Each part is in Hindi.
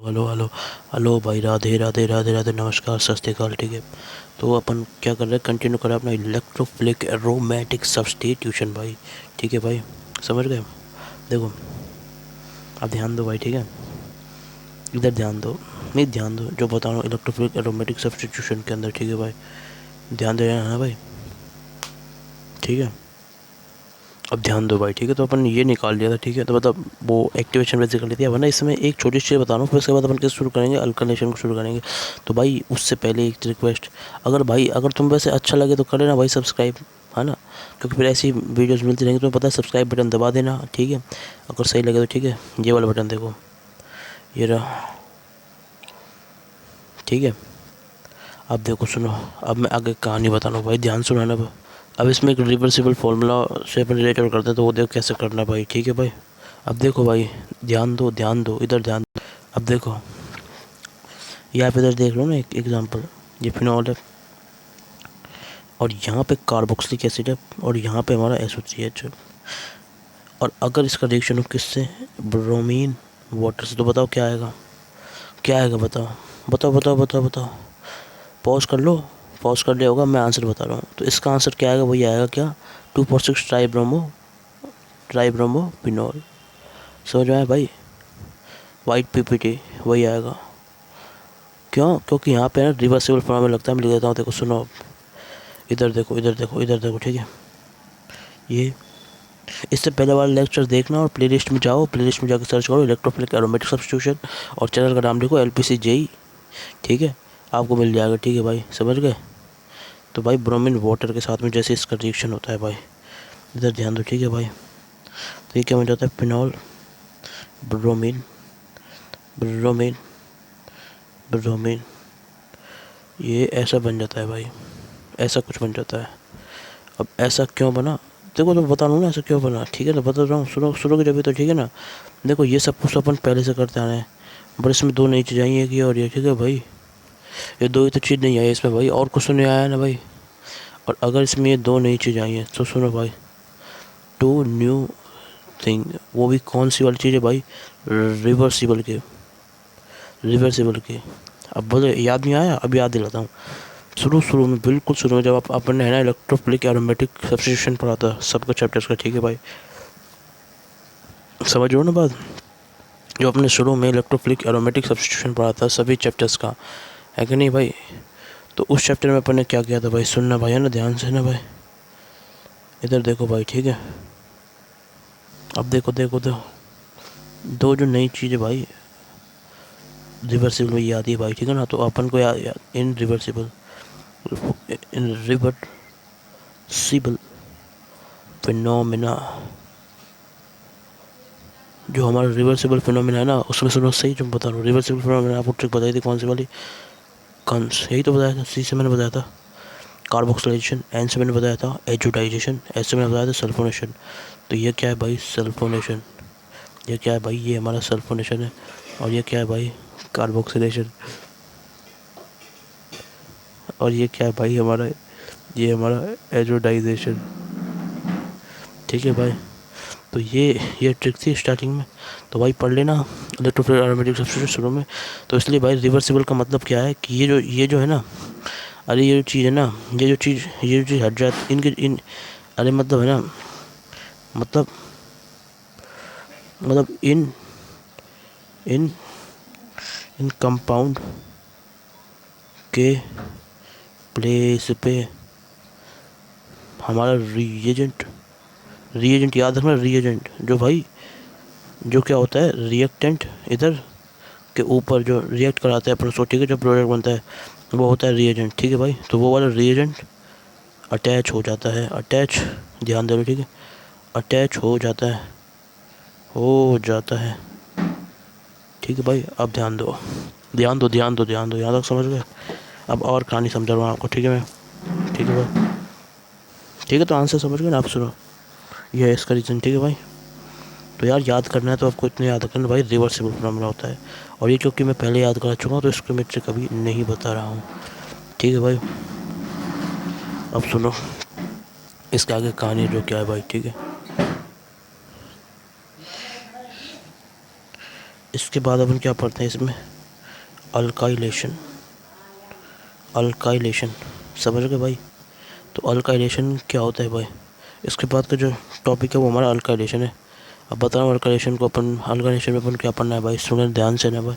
हेलो हेलो हेलो भाई, राधे राधे राधे राधे, नमस्कार, सत श्री अकाल। ठीक है, तो अपन क्या कर रहे हैं, कंटिन्यू कर रहे हैं अपना इलेक्ट्रोफिलिक एरोमेटिक सब्स्टिट्यूशन भाई। ठीक है भाई, समझ गए। देखो, अब ध्यान दो भाई, ठीक है, इधर ध्यान दो, नहीं ध्यान दो जो बता रहा हूँ इलेक्ट्रोफिलिक एरोमेटिक सब्स्टिट्यूशन के अंदर। ठीक है भाई, ध्यान दे रहे हैं भाई, ठीक है। अब ध्यान दो भाई, ठीक है, तो अपन ये निकाल लिया था, ठीक है, तो मतलब वो एक्टिवेशन वैसे कर ली थी। अब है ना, इसमें एक छोटी चीज़ बता रहा हूँ, फिर उसके बाद अपन किस शुरू करेंगे, अल्कनेशन को शुरू करेंगे। तो भाई उससे पहले एक रिक्वेस्ट, अगर तुम वैसे अच्छा लगे तो कर लेना भाई सब्सक्राइब, है ना, क्योंकि फिर ऐसी वीडियोज़ मिलती रहेंगी। तुम्हें पता है, सब्सक्राइब बटन दबा देना, ठीक है। अगर सही लगे तो ठीक है, ये वाला बटन देखो, ये रहा, ठीक है। अब देखो सुनो, अब मैं आगे कहानी बता रहा हूँ भाई, ध्यान सुनाना भाई। अब इसमें एक रिवर्सिबल फार्मूला से अपन रिलेटेड करते हैं, तो वो देखो कैसे करना है भाई, ठीक है भाई। अब देखो भाई, ध्यान दो ध्यान दो, इधर ध्यान दो। अब देखो, ये आप इधर देख लो ना, एक एग्जांपल, ये फिनॉल है, और यहाँ पे कार्बोक्सिलिक एसिड है, और यहाँ पे हमारा SO3H है। और अगर इसका रिएक्शन हो किससे, ब्रोमीन वाटर से, तो बताओ क्या आएगा, क्या आएगा, बताओ बताओ बताओ बताओ बताओ। पॉज कर लो, पॉज कर लिया होगा, मैं आंसर बता रहा हूँ। तो इसका आंसर क्या आएगा, वही आएगा क्या, 2.6 ट्राई ब्रोमो फिनॉल। समझ में आया भाई, वाइट PPT वही आएगा। क्यों, क्योंकि यहाँ पे ना रिवर्सिबल फॉर्म में लगता है। मैं लिख देता हूँ, देखो सुनो, इधर देखो इधर देखो इधर देखो, ठीक है। ये इससे पहले वाला लेक्चर देखना, और प्लेलिस्ट में जाओ, प्लेलिस्ट में जाकर सर्च करो इलेक्ट्रोफिलिक एरोमेटिक सब्स्टिट्यूशन, और चैनल का नाम लिखो LPC-JEE, ठीक है, आपको मिल जाएगा। ठीक है भाई, समझ गए। तो भाई ब्रोमीन वाटर के साथ में जैसे इसका रिएक्शन होता है भाई, इधर ध्यान दो, ठीक है भाई। तो ये क्या बन जाता है, फिनॉल ब्रोमीन ब्रोमीन ब्रोमीन, ये ऐसा बन जाता है भाई, ऐसा कुछ बन जाता है। अब ऐसा क्यों बना, देखो तो बता रहा ना ऐसा क्यों बना, ठीक है ना, बता रहा हूँ, सुनो जब भी, तो ठीक है ना। देखो ये सब कुछ अपन पहले से करते आ रहे हैं, बट इसमें दो नई चीज़ आई है कि, और ये ठीक है भाई, ये दो ही तो चीज़ नहीं आई इसमें भाई, और कुछ तो नहीं आया ना भाई। और अगर इसमें ये दो नई चीज़ आई हैं तो सुनो भाई, टू न्यू थिंग, वो भी कौन सी वाली चीज़ है भाई, रिवर्सिबल के, रिवर्सिबल के। अब बोले याद नहीं आया, अब याद दिलाता हूँ। शुरू में, बिल्कुल शुरू में, जब अपन ने है ना इलेक्ट्रोफिलिक एरोमेटिक सब्स्टिट्यूशन पढ़ा था सबका चैप्टर्स का, ठीक है भाई, समझ लो ना बात। जो अपने शुरू में इलेक्ट्रोफिलिक एरोमेटिक सब्स्टिट्यूशन पढ़ा था सभी चैप्टर्स का, है कि नहीं भाई। तो उस चैप्टर में अपन ने क्या किया था भाई, सुनना भाई, है ना, ध्यान से ना भाई, इधर देखो भाई, ठीक है। अब देखो देखो देखो, दो जो नई चीज़ है भाई रिवर्सिबल में ये आती है भाई, ठीक है ना। तो अपन को इन रिवर्सिबल फिनोमिना, जो हमारा रिवर्सिबल फिनोमिना है ना, उसमें सुनो सही, जो बता रहा हूँ रिवर्सिबल फिनोमिना, आपको ट्रिक बताई थी कौन सी वाली, कंस, यही तो बताया था। C से मैंने बताया था कार्बोक्सिलेशन, N से मैंने बताया था एजोडाइजेशन, S से मैंने बताया था सल्फोनेशन। तो ये क्या है भाई, सल्फोनेशन। ये क्या है भाई, ये हमारा सल्फोनेशन है। और ये क्या है भाई, कार्बोक्सिलेशन। और ये क्या है भाई हमारा, ये हमारा एजोडाइजेशन, ठीक है भाई। तो ये ट्रिक थी स्टार्टिंग में, तो भाई पढ़ लेना इलेक्ट्रोफिलिक एरोमेटिक सब्स्टिट्यूशन शुरू में। तो इसलिए भाई रिवर्सिबल का मतलब क्या है कि ये जो है ना, अरे ये जो चीज़ है ना, ये जो चीज़ हट जाती अरे मतलब है ना, मतलब मतलब इन इन कंपाउंड के प्लेस पे हमारा रिएजेंट याद रखना, रिएजेंट जो भाई, जो क्या होता है, रिएक्टेंट इधर के ऊपर जो रिएक्ट कराता है अपन उसको, ठीक है, जो प्रोडक्ट बनता है वो होता है रिएजेंट, ठीक है भाई। तो वो वाला रिएजेंट अटैच हो जाता है, अटैच, ध्यान दे लो, ठीक है, अटैच हो जाता है, ठीक है भाई। अब ध्यान दो ध्यान दो ध्यान दो ध्यान दो, यहाँ तक समझ गए। अब और कहानी समझा रहा हूँ आपको, ठीक है मैं, ठीक है भाई, ठीक है। तो आंसर समझ गए ना आप, सुनो, ये है इसका रीज़न, ठीक है भाई। तो यार याद करना है तो आपको इतने याद करना भाई, रिवर्सिबल फिनोमेना होता है। और ये क्योंकि मैं पहले याद करा चुका हूँ, तो इसको मैं कभी नहीं बता रहा हूँ, ठीक है भाई। अब सुनो इसके आगे कहानी जो क्या है भाई, ठीक है। इसके बाद अपन क्या पढ़ते हैं इसमें, अल्काइलेशन, अल्काइलेशन, समझ गए भाई। तो अल्काइलेशन क्या होता है भाई, इसके बाद का जो टॉपिक है वो हमारा अल्काइलेशन है। अब बता रहा हूँ अल्काइलेशन में अपन क्या पढ़ना है भाई, सुने ध्यान से ना भाई।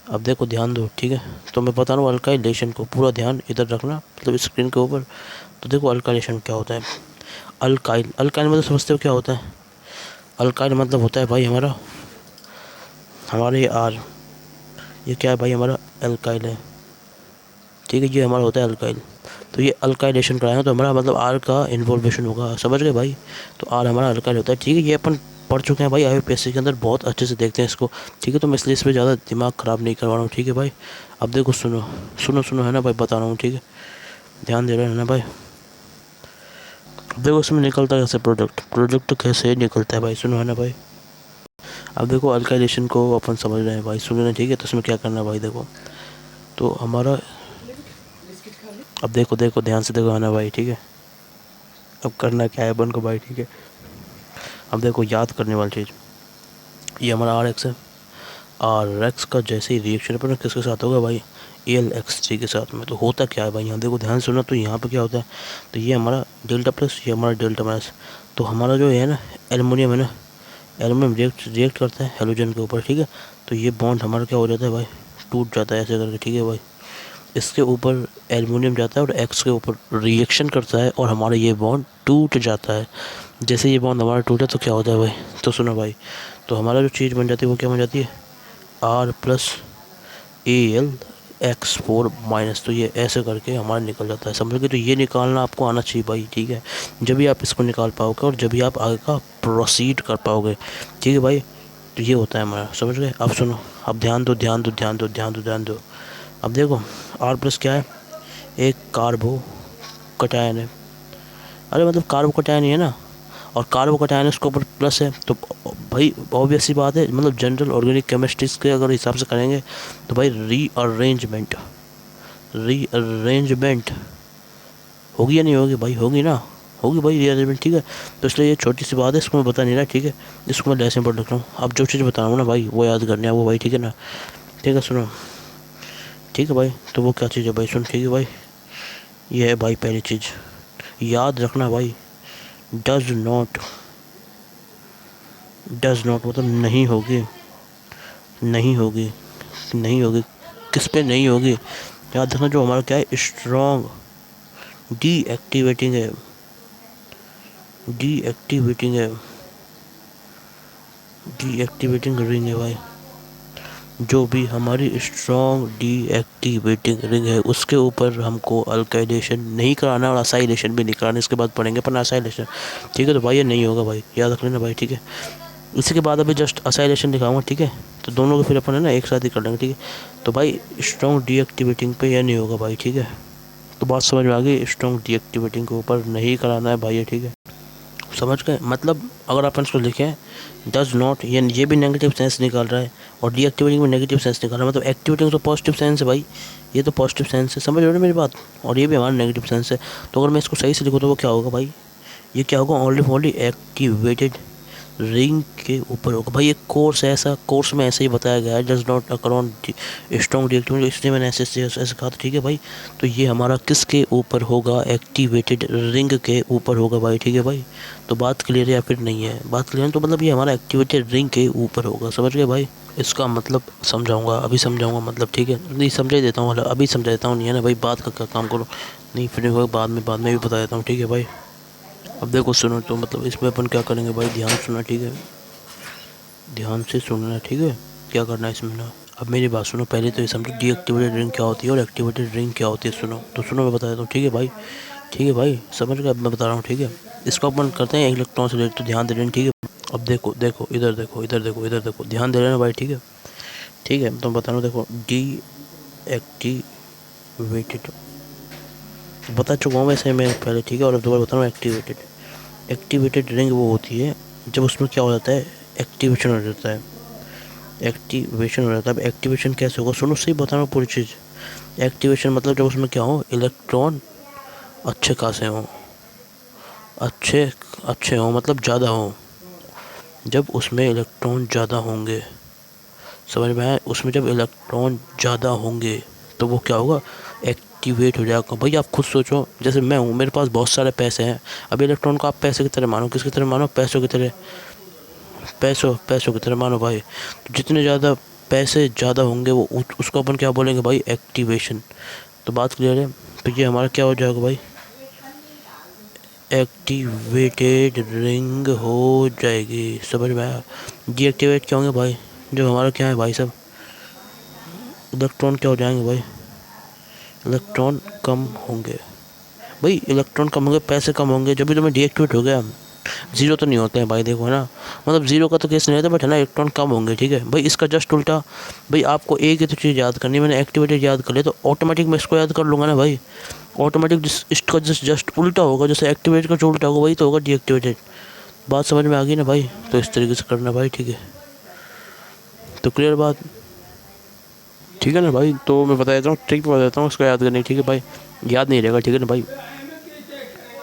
अब देखो ध्यान दो, ठीक है। तो मैं बता रहा हूँ अल्काइलेशन को, पूरा ध्यान इधर रखना, मतलब स्क्रीन के ऊपर। तो देखो अल्काइलेशन क्या होता है। अल्काइल, अल्काइल मतलब समझते हो क्या होता है। अल्काइल मतलब होता है भाई हमारे आर, ये क्या है भाई, हमारा अल्काइल है, ठीक है। ये हमारा होता है अल्काइल। तो ये अल्काइलेशन कराएंगे तो हमारा मतलब आर का इन्वॉल्वेशन होगा, समझ गए भाई। तो आर हमारा अल्काइल होता है, ठीक है। ये अपन पढ़ चुके हैं भाई IUPAC के अंदर, बहुत अच्छे से देखते हैं इसको, ठीक है। तो मैं इसलिए इस पर ज़्यादा दिमाग ख़राब नहीं करवा रहा हूँ, ठीक है भाई। अब देखो सुनो सुनो सुनो, है ना भाई, बता रहा हूँ, ठीक है। ध्यान दे रहे हैं ना भाई। अब देखो इसमें निकलता है कैसे प्रोडक्ट कैसे निकलता है भाई, सुनो, है ना भाई। अब देखो अल्काइलेशन को अपन समझ रहे हैं भाई, सुन रहे हैं, ठीक है। तो इसमें क्या करना है भाई, देखो तो हमारा, अब देखो देखो ध्यान से देखो, है ना भाई, ठीक है। अब करना क्या है अपन को भाई, ठीक है। अब देखो याद करने वाली चीज़, ये हमारा RX है। RX का जैसे ही रिएक्शन अपन किसके साथ होगा भाई, AlX3 के साथ में। तो होता क्या है भाई, यहाँ देखो ध्यान सुनो। तो यहाँ पे क्या होता है, तो ये हमारा डेल्टा प्लस, ये हमारा डेल्टा माइनस। तो हमारा जो है ना एल्युमिनियम है ना, एल्युमिनियम रिएक्ट करता है हेलोजन के ऊपर, ठीक है। तो ये बॉन्ड हमारा क्या हो जाता है भाई, टूट जाता है ऐसे करके, ठीक है भाई। इसके ऊपर एल्युमिनियम जाता है और एक्स के ऊपर रिएक्शन करता है और हमारा ये बॉन्ड टूट जाता है। जैसे ये बॉन्ड हमारा टूटा तो क्या होता है भाई, तो सुनो भाई। तो हमारा जो चीज़ बन जाती है वो क्या बन जाती है, R+AlX4-। तो ये ऐसे करके हमारा निकल जाता है, समझ गए। तो ये निकालना आपको आना चाहिए भाई, ठीक है। जब भी आप इसको निकाल पाओगे और जब भी आप आगे का प्रोसीड कर पाओगे, ठीक है भाई। तो ये होता है हमारा, समझ गए। अब सुनो, अब ध्यान दो ध्यान दो ध्यान दो ध्यान दो ध्यान दो। अब देखो R+ क्या है, एक कार्बो कटायन है। अरे मतलब कार्बो कटायन ही है ना, और कार्बो कटायन उसके ऊपर प्लस है। तो भाई ऑब्वियस सी बात है, मतलब जनरल ऑर्गेनिक केमिस्ट्रीज के अगर हिसाब से करेंगे तो भाई रीअरेंजमेंट होगी या नहीं होगी भाई, होगी ना, होगी भाई रीअरेंजमेंट, ठीक है। तो इसलिए ये छोटी सी बात है, इसको मैं बता नहीं रहा, ठीक है। इसको मैं लेसन पर रख रहा हूँ। अब जो चीज़ बता रहा हूँ ना भाई वो याद करनी है वो भाई, ठीक है ना, ठीक है। सुनो, ठीक है भाई। तो वो क्या चीज़ है भाई, सुन, ठीक है भाई। ये है भाई पहली चीज़, याद रखना भाई, डज नॉट मतलब नहीं होगी, नहीं होगी, नहीं होगी। किस पे नहीं होगी, याद रखना। जो हमारा क्या है, स्ट्रॉन्ग डीएक्टिवेटिंग है, डीएक्टिवेटिंग है, डीएक्टिवेटिंग रिंग है भाई। जो भी हमारी स्ट्रॉन्ग डीएक्टिवेटिंग रिंग है उसके ऊपर हमको अल्काइलेशन नहीं कराना और असाइलेशन भी नहीं कराना। इसके बाद पढ़ेंगे अपन असाइलेशन, ठीक है। तो भाई ये नहीं होगा भाई, याद रख लेना भाई, ठीक है। इसी के बाद अभी जस्ट असाइलेशन दिखाऊंगा, ठीक है। तो दोनों को फिर अपन है ना एक साथ ही कर लेंगे, ठीक है। तो भाई स्ट्रॉन्ग डीएक्टिवेटिंग पे यह नहीं होगा भाई, ठीक है। तो बात समझ में आ गई, स्ट्रॉन्ग डीएक्टिवेटिंग के ऊपर नहीं कराना है भाई, ये ठीक है, समझ गए। मतलब अगर अपन इसको लिखें डज नॉट, ये भी नेगेटिव सेंस निकाल रहा है और डीएक्टिवेटिंग में नेगेटिव सेंस निकाल रहा है। मतलब एक्टिवेटिंग तो पॉजिटिव सेंस है भाई, ये तो पॉजिटिव सेंस है, समझ रहे हो ना मेरी बात। और ये भी हमारा नेगेटिव सेंस है। तो अगर मैं इसको सही से लिखूँ तो वो क्या होगा भाई, ये क्या होगा, ओनली एक्टिवेटेड रिंग के ऊपर होगा भाई। एक कोर्स है ऐसा, कोर्स में ऐसे ही बताया गया है, does not occur on strong deactivating, इसलिए मैंने ऐसे कहा था, ठीक है भाई। तो ये हमारा किसके ऊपर होगा, एक्टिवेटेड रिंग के ऊपर होगा भाई, ठीक है भाई। तो बात क्लियर है या फिर नहीं है, बात क्लियर है। तो मतलब ये हमारा एक्टिवेटेड रिंग के ऊपर होगा, समझ गए भाई। इसका मतलब समझाऊंगा, अभी समझाऊंगा, मतलब ठीक है, नहीं समझा ही देता हूँ, मतलब अभी समझा देता हूँ, नहीं है ना भाई, बात का काम करो, नहीं फिर बाद में भी बता देता हूँ, ठीक है भाई। अब देखो सुनो, तो मतलब इसमें अपन क्या करेंगे भाई, ध्यान सुनना, ठीक है, ध्यान से सुनना, ठीक है। क्या करना है इसमें ना, अब मेरी बात सुनो, पहले तो ये समझो डीएक्टिवेटेड रिंग क्या होती है और एक्टिवेटेड रिंग क्या होती है। सुनो तो सुनो, मैं बता देता हूँ, ठीक है भाई, ठीक है भाई, समझ गए। अब मैं बता रहा हूँ, ठीक है। इसको अपन करते हैं इलेक्ट्रॉन से रिलेटेड, तो ध्यान दे रहे हैं, ठीक है। अब देखो देखो इधर देखो इधर देखो इधर देखो, ध्यान दे रहे हैं भाई, ठीक है, ठीक है। तो मैं बता रहा हूँ, देखो डीएक्टिवेटेड बता चुका हूँ वैसे मैं पहले, ठीक है। और अब दोबारा बता रहा हूँ, एक्टिवेटेड रिंग वो होती है जब उसमें क्या हो जाता है, एक्टिवेशन हो जाता है, एक्टिवेशन हो जाता है। अब एक्टिवेशन कैसे होगा, सुनो सही बता रहा हूँ पूरी चीज़। एक्टिवेशन मतलब जब उसमें क्या हो, इलेक्ट्रॉन अच्छे खासे हों, अच्छे अच्छे हों मतलब ज़्यादा हों, जब उसमें इलेक्ट्रॉन ज़्यादा होंगे, समझ में आया। उसमें जब इलेक्ट्रॉन ज़्यादा होंगे तो वो क्या होगा, एक्टिवेट हो जाएगा। भाई आप खुद सोचो, जैसे मैं हूँ, मेरे पास बहुत सारे पैसे हैं। अब इलेक्ट्रॉन को आप पैसे की तरह मानो, किसकी तरह मानो, पैसों की तरह, पैसों की तरह मानो भाई। तो जितने ज़्यादा पैसे ज़्यादा होंगे वो उसको अपन क्या बोलेंगे भाई, एक्टिवेशन। तो बात क्लियर है। तो ये हमारा क्या हो जाएगा भाई, एक्टिवेटेड रिंग हो जाएगी। समझ में आया। डीएक्टिवेट क्या होंगे भाई, जो हमारा क्या है भाई सब, इलेक्ट्रॉन क्या हो जाएंगे भाई, इलेक्ट्रॉन कम होंगे। भाई इलेक्ट्रॉन कम होंगे, पैसे कम होंगे, जब भी तुम्हें डीएक्टिवेट हो गया। जीरो तो नहीं होते हैं भाई, देखो है ना, मतलब जीरो का तो केस नहीं रहता, बट है ना, इलेक्ट्रॉन कम होंगे। ठीक है भाई, इसका जस्ट उल्टा। भाई आपको एक ही तो चीज़ याद करनी है, मैंने एक्टिवेटेड याद कर लिया तो ऑटोमेटिक मैं इसको याद कर लूँगा ना भाई। ऑटोमेटिक इसका जस्ट उल्टा होगा, जैसे एक्टिवेट का जो उल्टा होगा वही तो होगा डीएक्टिवेटेड। बात समझ में आ गई ना भाई। तो इस तरीके से करना भाई, ठीक है। तो क्लियर बात, ठीक है ना भाई। तो मैं बता देता हूँ, ट्रिक बता देता हूँ उसको याद करने की, ठीक है भाई। याद नहीं रहेगा, ठीक है ना भाई।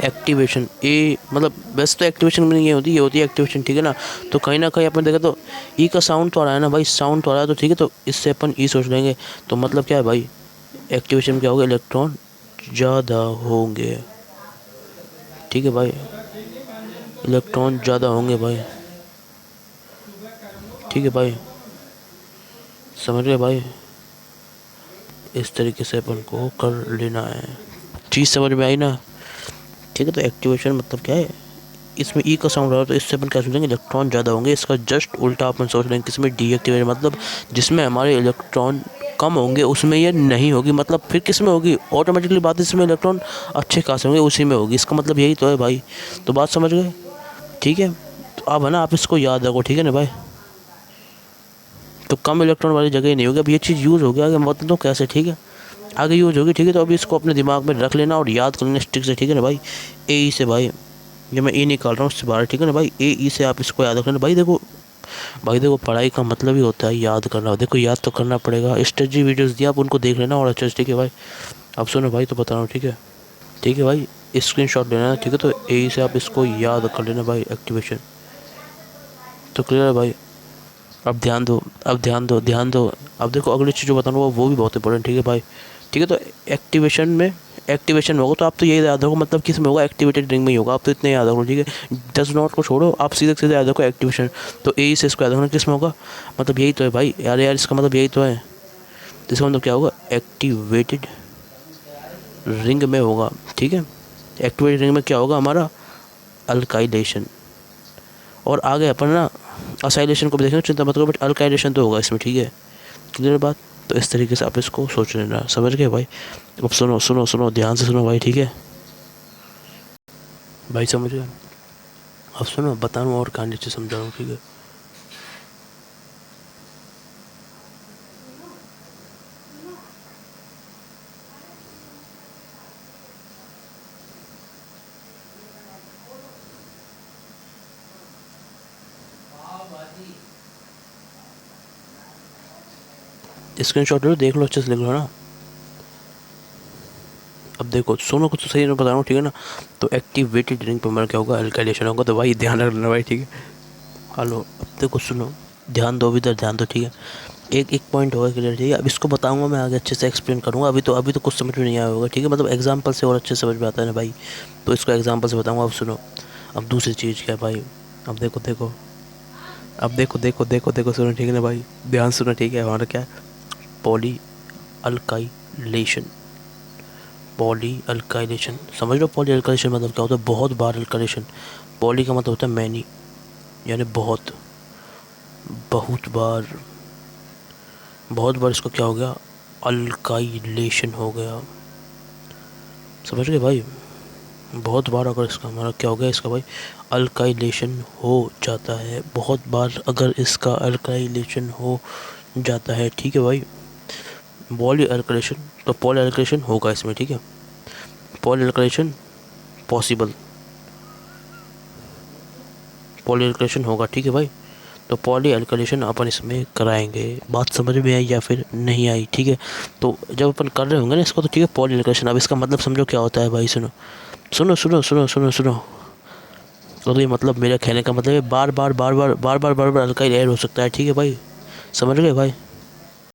एक्टिवेशन ए, मतलब वैसे तो एक्टिवेशन में ये होती है एक्टिवेशन, ठीक है ना। तो कहीं ना कहीं अपन देखें तो ई का साउंड तो आ रहा है ना भाई, साउंड तो आ रहा है, तो ठीक है, तो इससे अपन ई सोच लेंगे। तो मतलब क्या है भाई, एक्टिवेशन में क्या होगा, इलेक्ट्रॉन ज़्यादा होंगे। ठीक है भाई, इलेक्ट्रॉन ज़्यादा होंगे भाई। ठीक है भाई, समझ गए भाई। इस तरीके से अपन को कर लेना है। चीज़ समझ में आई ना। ठीक है, तो एक्टिवेशन मतलब क्या है, इसमें ई का साउंड आ रहा है तो इससे अपन क्या सोचेंगे, इलेक्ट्रॉन ज़्यादा होंगे। इसका जस्ट उल्टा अपन सोच लेंगे किसमें, डीएक्टिवेट, मतलब जिसमें हमारे इलेक्ट्रॉन कम होंगे उसमें ये नहीं होगी। मतलब फिर किस में होगी, ऑटोमेटिकली बात इसमें इलेक्ट्रॉन अच्छे खासे होंगे उसी में होगी। इसका मतलब यही तो है भाई। तो बात समझ गए, ठीक है। तो अब है ना, आप इसको याद रखो, ठीक है ना भाई। तो कम इलेक्ट्रॉन वाली जगह ही नहीं होगी। अब ये चीज़ यूज़ हो गया, आगे मतलब तो कैसे, ठीक है, आगे यूज़ होगी, ठीक है। तो अभी इसको अपने दिमाग में रख लेना और याद कर लेना स्टिक से, ठीक है ना भाई। ए ई से भाई, जब मैं ए निकाल रहा हूँ उससे बाहर, ठीक है ना भाई, ए ई से आप इसको याद रख लेना भाई। देखो भाई, देखो पढ़ाई का मतलब ही होता है याद करना। देखो याद तो करना पड़ेगा। स्ट्रेटजी वीडियोस दिया आप उनको देख लेना और अच्छे से, ठीक है भाई। अब सुनो भाई, तो बता रहा हूँ, ठीक है, ठीक है भाई। स्क्रीनशॉट लेना, ठीक है। तो ए ई से आप इसको याद कर लेना भाई, एक्टिवेशन। तो क्लियर है भाई। अब ध्यान दो, अब ध्यान दो, ध्यान दो। अब देखो अगली चीज़ जो बताऊँगा वो भी बहुत इंपॉर्टेंट, ठीक है भाई। ठीक है, तो एक्टिवेशन में, एक्टिवेशन में होगा तो आप तो यही याद रखो, मतलब किस में होगा, एक्टिवेटेड रिंग में ही होगा। आप तो इतने याद रखो, ठीक है। 10 नोट को छोड़ो, आप सीधे सीधे याद रखो एक्टिवेशन। तो ए से इसको याद रखना किस में होगा, मतलब यही तो है भाई। यार यार, इसका मतलब यही तो है। तो इसका मतलब क्या होगा, एक्टिवेटेड रिंग में होगा, ठीक है। एक्टिवेटेड रिंग में क्या होगा हमारा, अल्काइलेशन। और आगे अपन ना असाइलेशन को भी देखेंगे, चिंता मत करो, बट अल्काइलेशन तो होगा इसमें, ठीक है। क्लियर बात। तो इस तरीके से आप इसको सोच लेना, समझ गए भाई। अब सुनो सुनो सुनो, ध्यान से सुनो भाई, ठीक है भाई, समझ गए। अब सुनो, बता रहा हूँ और कहानी से समझा रहा हूँ, ठीक है। स्क्रीनशॉट लो, देख लो, अच्छे से लिख लो ना। अब देखो सुनो, कुछ तो सही बता रहा हूँ, ठीक है ना। तो एक्टिवेटेड रिंग पर हमारा क्या होगा, अल्काइलेशन होगा। तो भाई ध्यान रखना भाई, ठीक है। हेलो, अब देखो सुनो, ध्यान दो, इधर ध्यान दो, ठीक है। एक एक पॉइंट होगा क्लियर, ठीक है। अब इसको बताऊंगा मैं आगे, अच्छे से एक्सप्लेन करूंगा। अभी तो कुछ समझ में नहीं आया होगा, ठीक है। मतलब एग्जांपल से और अच्छे से समझ में आता है ना भाई। तो इसको एग्जांपल से बताऊंगा। अब सुनो, अब दूसरी चीज़ क्या है भाई, अब देखो देखो, अब देखो देखो देखो देखो, सुनो, ठीक है ना भाई, ध्यान सुनो, ठीक है। हमारा क्या है, पॉली अल्काइलेशन। पॉली अल्काइलेशन समझ लो। पॉली अल्काइलेशन मतलब क्या होता है, बहुत बार अल्काइलेशन। पॉली का मतलब होता है मैनी, यानी बहुत, बहुत बार, बहुत बार इसका क्या हो गया, अल्काइलेशन हो गया। समझ गए भाई। बहुत बार अगर इसका हमारा क्या हो गया, इसका भाई अल्काइलेशन हो जाता है। बहुत बार अगर इसका अल्काइलेशन हो जाता है, ठीक है भाई। पॉली अल्काइलेशन, तो पॉली अल्काइलेशन होगा इसमें, ठीक है। Poly alkylation possible, poly alkylation होगा, ठीक है भाई। तो पॉली अल्काइलेशन अपन इसमें कराएंगे। बात समझ में आई या फिर नहीं आई, ठीक है। तो जब अपन कर रहे होंगे ना इसको, तो ठीक है, पॉली अल्काइलेशन। अब इसका मतलब समझो क्या होता है भाई, सुनो सुनो सुनो सुनो सुनो सुनो। तो ये मतलब मेरा कहने का मतलब है, बार बार बार बार बार बार बार बार अल्काइल ऐड हो सकता है, ठीक है भाई। समझ गए भाई।